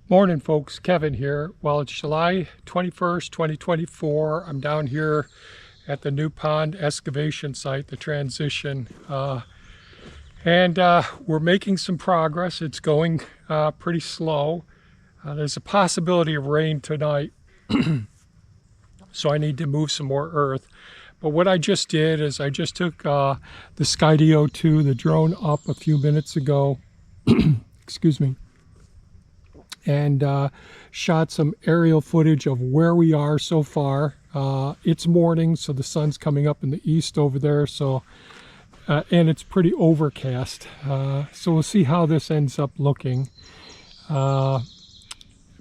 Morning, folks. Kevin here. Well, it's July 21st, 2024. I'm down here at the New Pond excavation site, the transition, and we're making some progress. It's going pretty slow. There's a possibility of rain tonight, so I need to move some more earth. But what I just did is I just took the Skydio-2, the drone, up a few minutes ago. Excuse me. And shot some aerial footage of where we are so far. It's morning, so the sun's coming up in the east over there, so and it's pretty overcast. So we'll see how this ends up looking.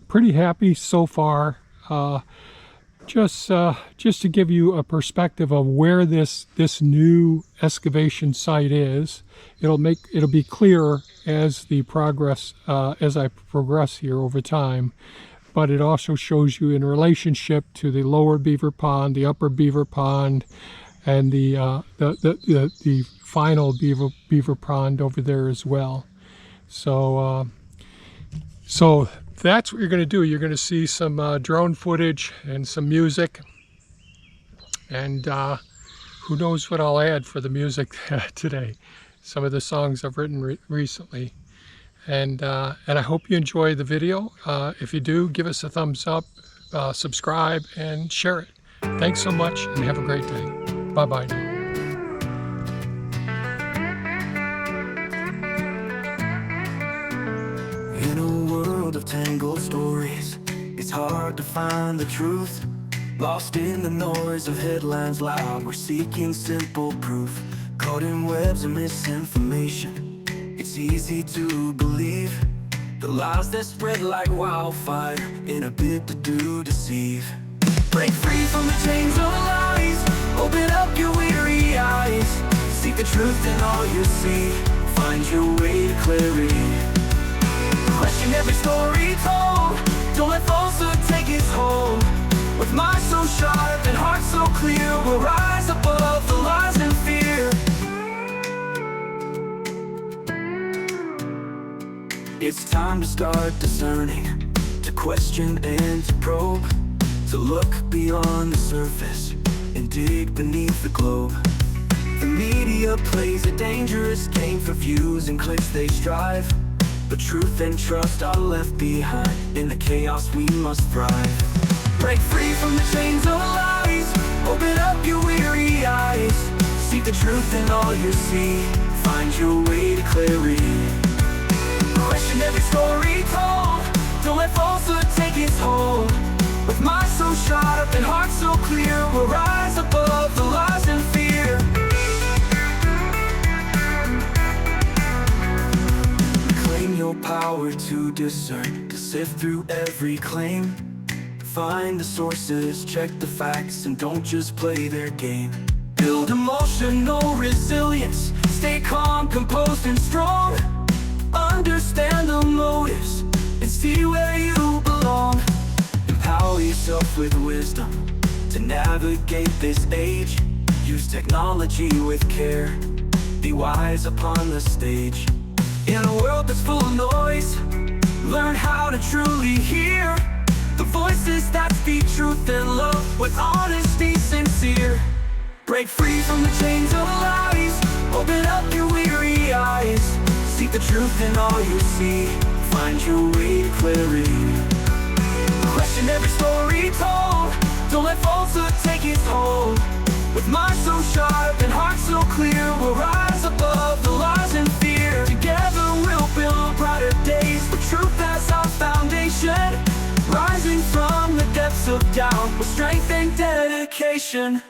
Pretty happy so far. Just to give you a perspective of where this new excavation site is, it'll be clearer as the progress as I progress here over time. But it also shows you in relationship to the lower beaver pond, the upper beaver pond, and the final beaver pond over there as well. So that's what you're going to do. You're going to see some drone footage and some music, and who knows what I'll add for the music today. Some of the songs I've written recently, and I hope you enjoy the video. If you do, give us a thumbs up, subscribe, and share it. Thanks so much, and have a great day. Bye-bye now. In a world of tangled stories, it's hard to find the truth. Lost in the noise of headlines loud, we're seeking simple proof. Caught in webs of misinformation, it's easy to believe the lies that spread like wildfire in a bid to deceive. Break free from the chains of lies, open up your weary eyes. Seek the truth in all you see, find your way to clarity. Question every story told, don't let falsehood take its hold. With minds so sharp and hearts so clear, we'll rise above the lies and fear. It's time to start discerning, to question and to probe, to look beyond the surface and dig beneath the globe. The media plays a dangerous game for views and clicks they strive, but truth and trust are left behind. In the chaos we must thrive. Break free from the chains of lies, open up your weary eyes. Seek the truth in all you see, find your way to clarity. Question every story told, don't let falsehood take its hold. With minds so sharp and hearts so clear, we'll rise above the lies and fear. Claim your power to discern, to sift through every claim. Find the sources, check the facts, and don't just play their game. Build emotional resilience, stay calm, composed, and strong. Understand the motives and see where you belong. Empower yourself with wisdom to navigate this age. Use technology with care, be wise upon the stage. In a world that's full of noise, learn how to truly hear the voices that speak truth and love with honesty sincere. Break free from the chains of lies, open up your weary eyes. Seek the truth in all you see, find your way to clarity. Question every story told, don't let falsehood take its hold. With minds so sharp and hearts so clear, we'll rise above the lies and fear. Together we'll build brighter days with truth as our foundation. Rising from the depths of doubt with strength and dedication.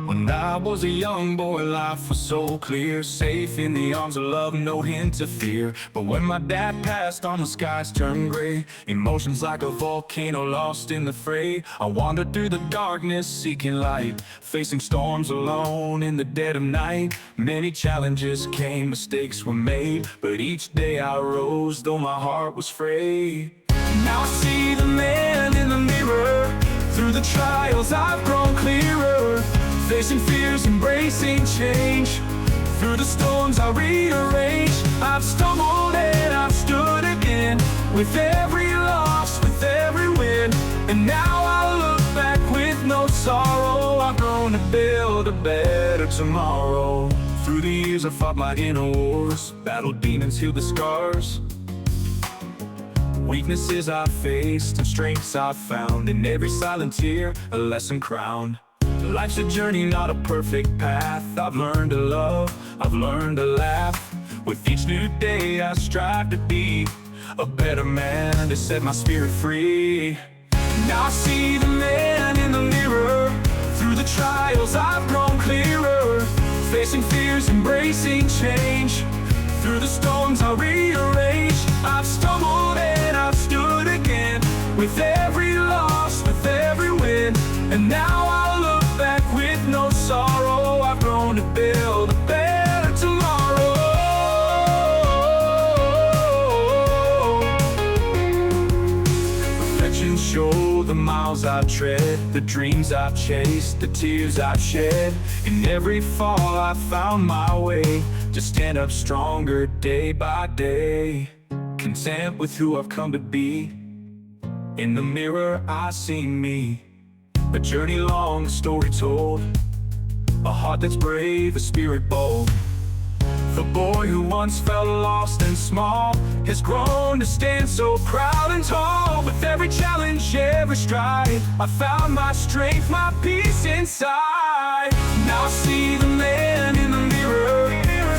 When I I was a young boy, life was so clear, safe in the arms of love, no hint of fear. But when my dad passed on, the skies turned gray, emotions like a volcano lost in the fray. I wandered through the darkness seeking light, facing storms alone in the dead of night. Many challenges came, mistakes were made, but each day I rose though my heart was frayed. Now I see the man in the mirror, through the trials I've grown clearer, facing fears, embracing change. Through the storms I rearrange, I've stumbled and I've stood again, with every loss, with every win. And now I look back with no sorrow, I've grown to build a better tomorrow. Through the years I fought my inner wars, battled demons, healed the scars. Weaknesses I faced and strengths I found, in every silent tear a lesson crowned. Life's a journey, not a perfect path. I've learned to love, I've learned to laugh. With each new day I strive to be a better man, to set my spirit free. Now I see the man in the mirror, through the trials I've grown clearer, facing fears, embracing change. Through the storms I rearrange, I've stumbled and I've stood again, with every loss, with every win. And now I look back with no sorrow, I've grown to build a better tomorrow. Reflections show the miles I've tread, the dreams I've chased, the tears I've shed. In every fall I've found my way, to stand up stronger day by day, content with who I've come to be. In the mirror I see me, a journey long, a story told, a heart that's brave, a spirit bold. The boy who once felt lost and small has grown to stand so proud and tall. With every challenge, every stride, I found my strength, my peace inside. Now I see the man in the mirror,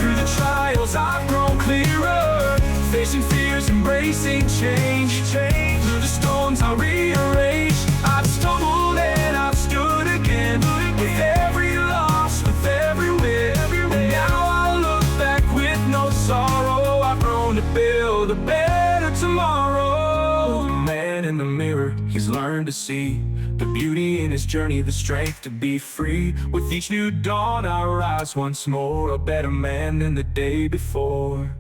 through the trials I've grown clearer, facing fears, embracing change. Through the storms I rearrange, I've stumbled and I've stood again, with every loss, with every win. And now I look back with no sorrow, I've grown to build a better tomorrow. The man in the mirror, he's learned to see the beauty in his journey, the strength to be free. With each new dawn I rise once more, a better man than the day before.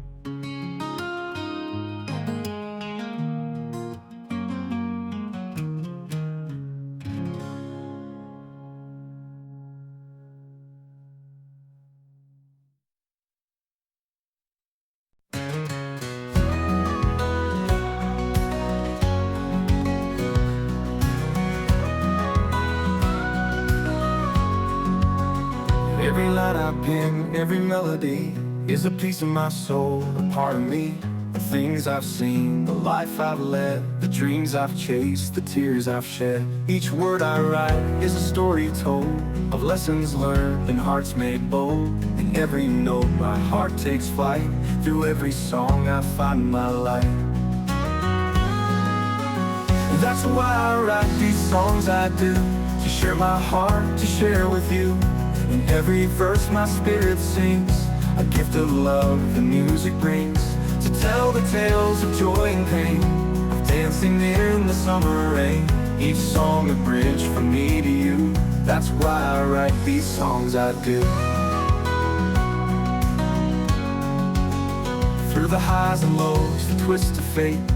Every line I pen, every melody is a piece of my soul, a part of me. The things I've seen, the life I've led, the dreams I've chased, the tears I've shed. Each word I write is a story told, of lessons learned and hearts made bold. In every note my heart takes flight, through every song I find my light. That's why I write these songs I do, to share my heart, to share with you. In every verse my spirit sings, a gift of love the music brings, to tell the tales of joy and pain, of dancing in the summer rain. Each song a bridge from me to you. That's why I write these songs I do. Through the highs and lows, the twists of fate,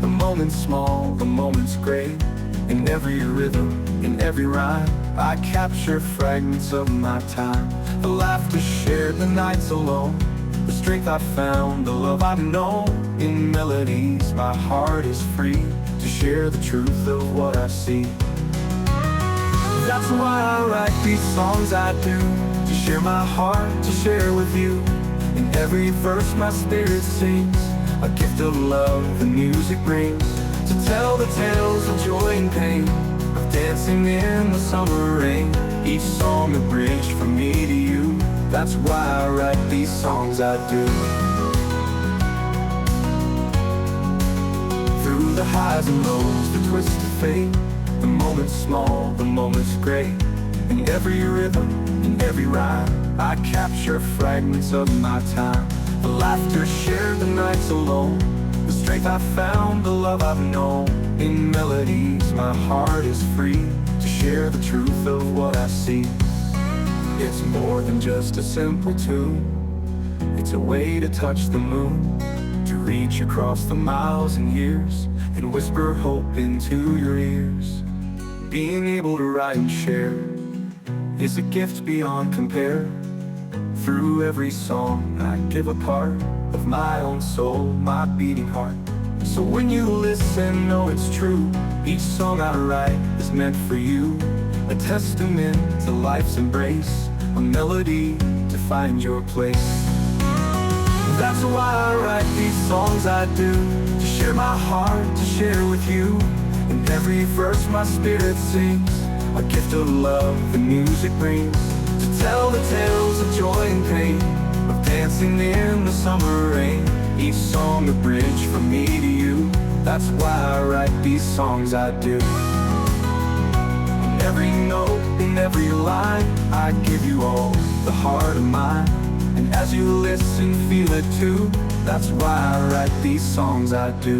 the moments small, the moments great. In every rhythm, in every rhyme, I capture fragments of my time. The laughter shared, the nights alone, the strength I found, the love I've known. In melodies my heart is free, to share the truth of what I see. That's why I write these songs I do, to share my heart, to share with you. In every verse my spirit sings, a gift of love the music brings, to tell the tales of joy and pain, of dancing in the summer rain. Each song a bridge from me to you. That's why I write these songs I do. Through the highs and lows, the twists of fate, the moments small, the moments great. In every rhythm, in every rhyme. I capture fragments of my time. The laughter shared, the nights alone, the strength I found, the love I've known. In melodies, my heart is free to share the truth of what I see. It's more than just a simple tune. It's a way to touch the moon, to reach across the miles and years, and whisper hope into your ears. Being able to write and share is a gift beyond compare. Through every song I give a part of my own soul, my beating heart. So when you listen, know it's true. Each song I write is meant for you, a testament to life's embrace, a melody to find your place. That's why I write these songs I do, to share my heart, to share with you. In every verse my spirit sings, a gift of love the music brings, to tell the tales of joy and pain, of dancing in the summer rain. Each song a bridge from me to you. That's why I write these songs I do. In every note, in every line, I give you all the heart of mine. And as you listen, feel it too. That's why I write these songs I do.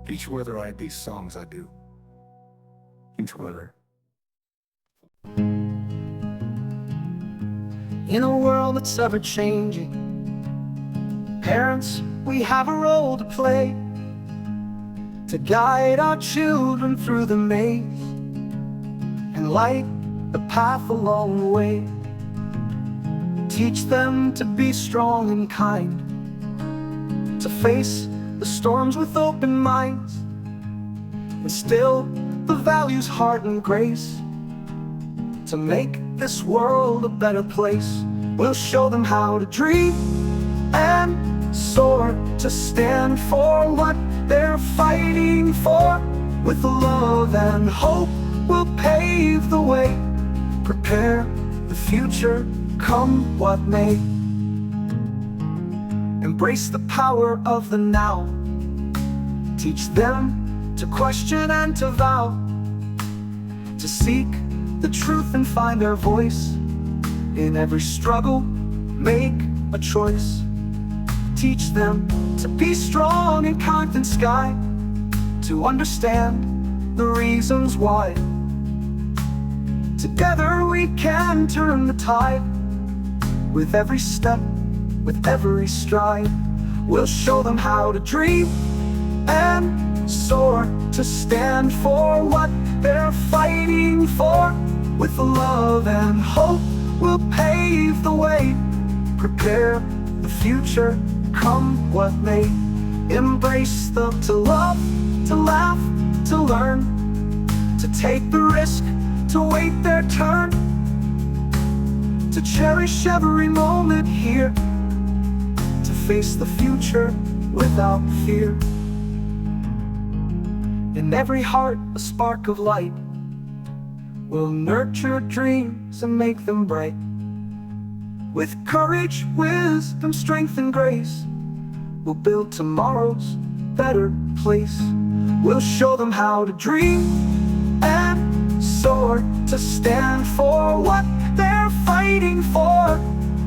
Each word I write these songs I do. Each word. In a world that's ever changing, parents, we have a role to play, to guide our children through the maze and light the path along the way. Teach them to be strong and kind, to face the storms with open minds, instill the values, heart and grace, to make this world a better place. We'll show them how to dream and soar, to stand for what they're fighting for. With love and hope, we'll pave the way, prepare the future, come what may. Embrace the power of the now, teach them to question and to vow, to seek the truth and find their voice. In every struggle, make a choice. Teach them to be strong in earth and sky, to understand the reasons why. Together we can turn the tide. With every step, with every stride, we'll show them how to dream and soar, to stand for what they're fighting for. With love and hope, we'll pave the way, prepare the future, come what may. Embrace them to love, to laugh, to learn, to take the risk, to wait their turn, to cherish every moment here, to face the future without fear. In every heart a spark of light, we'll nurture dreams and make them bright. With courage, wisdom, strength and grace, we'll build tomorrow's better place. We'll show them how to dream and soar, to stand for what they're fighting for.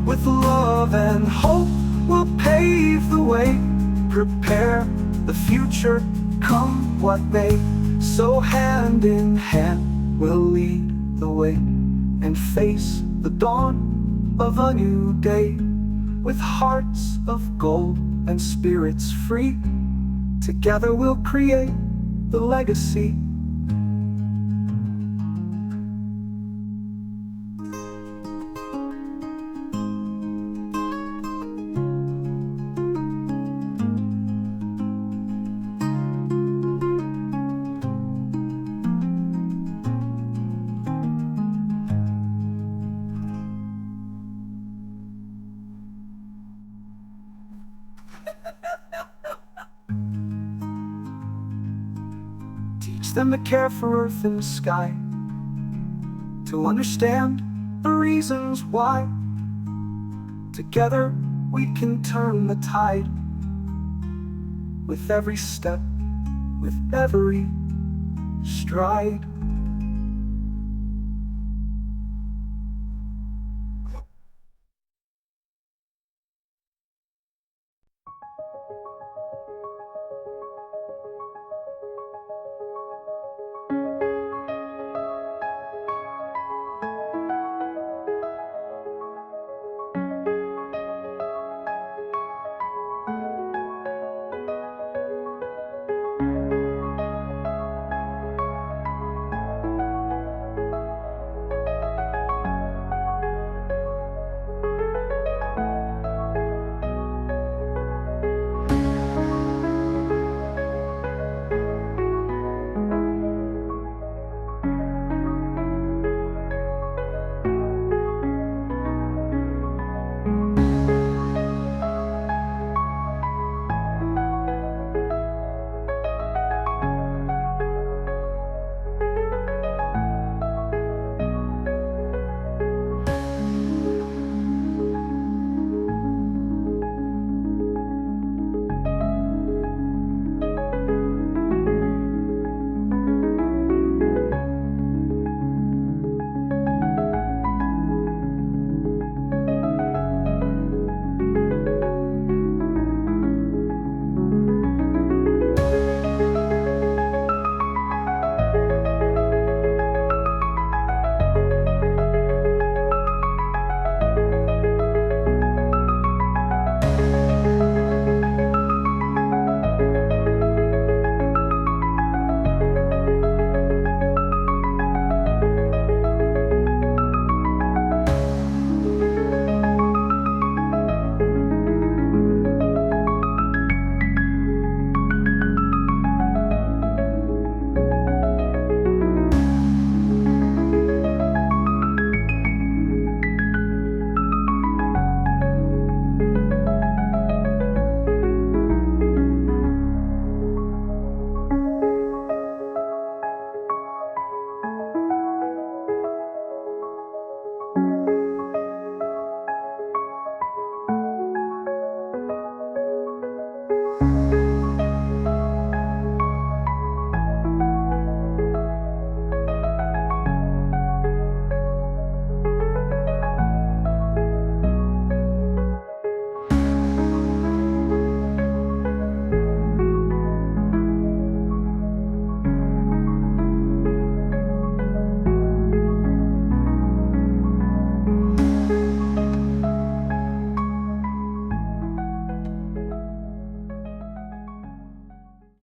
With love and hope, we'll pave the way, prepare the future, come what may. So hand in hand, we'll lead the way and face the dawn of a new day. With hearts of gold and spirits free, together we'll create the legacy. Teach them to care for earth and sky, to understand the reasons why. Together we can turn the tide. with every step, with every stride.